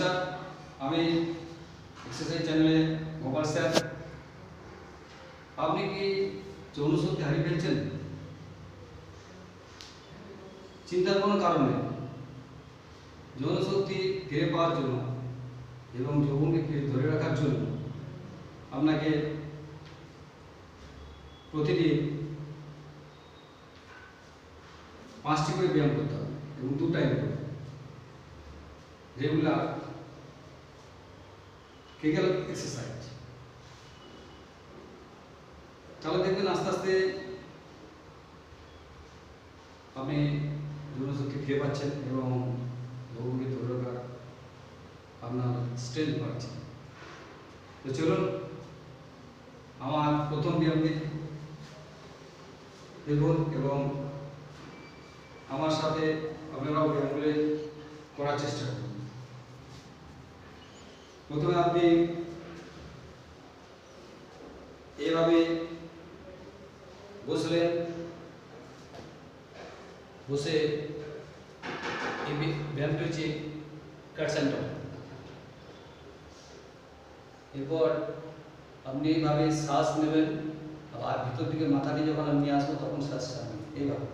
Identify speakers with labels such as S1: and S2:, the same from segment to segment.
S1: নমস্কার, আমি এক্সারসাইজ চ্যানেলে গোপাল স্যার। আপনি কি যৌন শক্তি হারিয়ে ফেলছেন? চিন্তার কোনো কারণ নেই। যৌন শক্তি ফিরে পাওয়ার জন্য এবং যৌবনকে ফিরে ধরে রাখার জন্য আপনাকে প্রতিদিন 5টি করে ব্যায়াম করতে হবে এবং 2 টাইম করে রেগুলার কেগেল এক্সারসাইজ। তাহলে দেখবেন আস্তে আস্তে আপনি যৌন শক্তি ফিরে পাচ্ছেন এবং যৌবনকে ধরে রাখার আপনার স্ট্রেংথ বাড়ছে। তো চলুন আমার প্রথম ব্যায়ামটি দেখুন এবং আমার সাথে আপনারাও ব্যায়ামগুলি করার চেষ্টা করুন। প্রথমে আপনি এইভাবে বসলেন, বসে এই ব্যায়ামটি হচ্ছে কাট সেন্টার। এরপর আপনি এইভাবে শ্বাস নেবেন, আবার ভিতর দিকে মাথাটি যখন আমি নিয়ে আসবো তখন শ্বাস ছাড়বেন এইভাবে।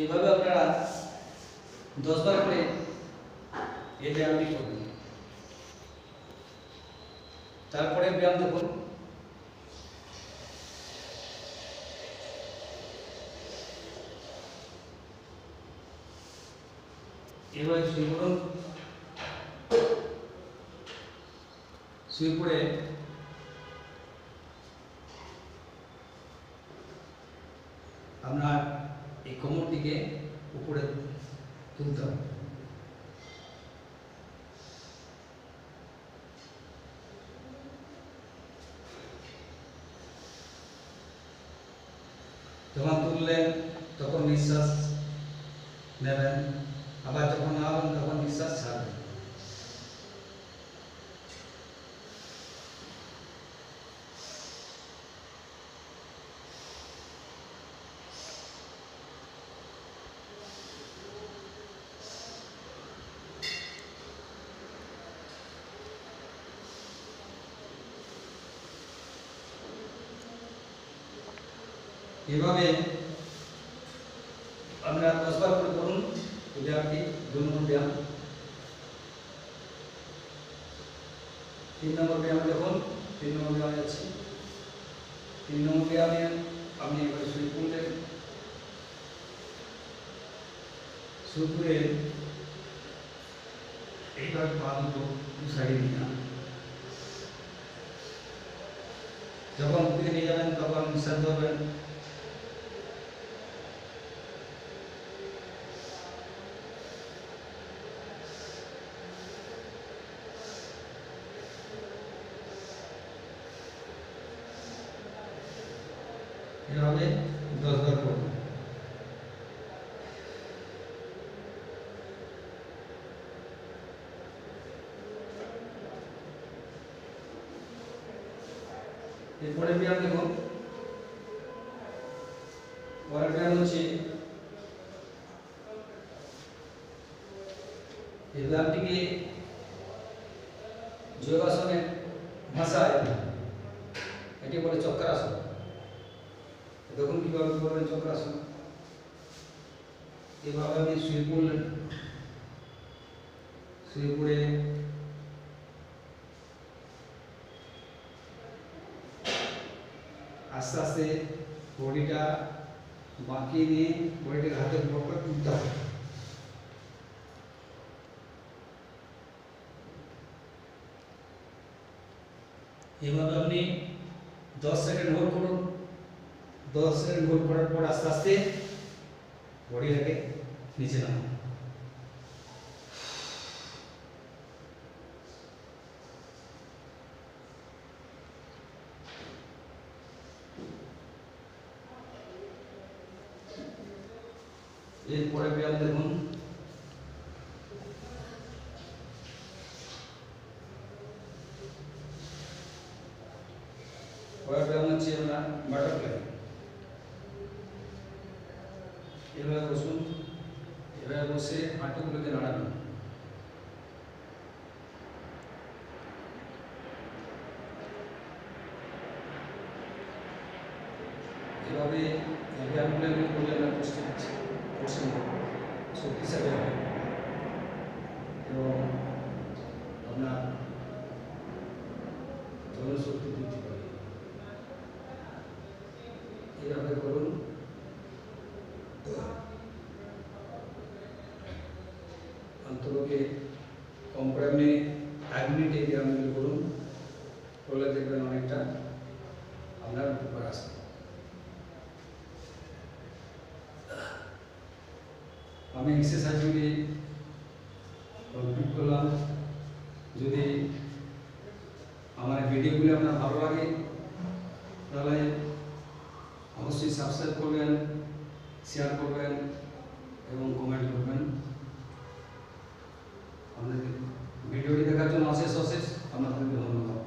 S1: এইভাবে আপনারা 10 বার করে এই ব্যায়ামটি করবেন। তারপরে ব্যায়াম দেখুন, এভাবে শুয়ে পড়ুন। শুয়ে পড়ে আপনার এই কোমরটিকে উপরে তুলতে হবে। যখন তুললেন তখন নিঃশ্বাস নেবেন, আবার যখন নামাবেন তখন নিঃশ্বাস ছাড়বেন। এভাবে আপনারা 10 বার করে করুন ব্যায়ামটি। 2 নম্বর ব্যায়াম, 3 নম্বর ব্যায়াম দেখুন। 3 নম্বর ব্যায়াম আছে। 3 নম্বর ব্যায়ামে আপনি এবার শুয়ে পড়লেন, শুয়ে পড়ে এইবার পা দুটো সাইডে নিয়ে যান। যখন দিকে নিয়ে যাবেন তখন নিঃশ্বাস ধরবেন। এভাবে 10 বার করুন। এরপরে ব্যায়াম দেখুন, পরের ব্যায়াম হচ্ছে এই ব্যায়ামটিকে যোগাসনের ভাষায় এটি বলে চক্রাসন। দেখুন কিভাবে করবেন চক্রাসন। এভাবে আপনি শুয়ে পড়লেন, শুয়ে পড়ে আস্তে আস্তে বডিটা বাঁকিয়ে নিয়ে বডিটাকে হাতের উপর তুলতে হবে। এভাবে আপনি 10 সেকেন্ড হোল্ড করুন, 10 সেকেন্ড হোল্ড করার পর আস্তে আস্তে বডিটাকে নিচে নামাও। এরপরে ব্যায়াম দেখুন, পরের ব্যায়াম হচ্ছে আপনার বাটারফ্লাই। এভাবে বসুন, এভাবে বসে হাঁটুগুলোকে নাড়াবেন। এভাবে ব্যায়ামগুলো করলে আপনার পোস্টিং শক্তিশালী হবে এবং আপনার জনশক্তি বৃদ্ধি পাবে। এইভাবে করুন। অন্ততকে কম করে আপনি 1 মিনিট এই ব্যায়ামগুলো করুন, করলে দেখবেন অনেকটা আপনার উপকার আসবে। আমি এক্সারসাইজগুলি কমপ্লিট করলাম। যদি আমার ভিডিওগুলি আপনার ভালো লাগে তাহলে অবশ্যই সাবস্ক্রাইব করবেন, শেয়ার করবেন এবং কমেন্ট করবেন। আপনাদের ভিডিওটি দেখার জন্য অশেষ আপনাদেরকে ধন্যবাদ।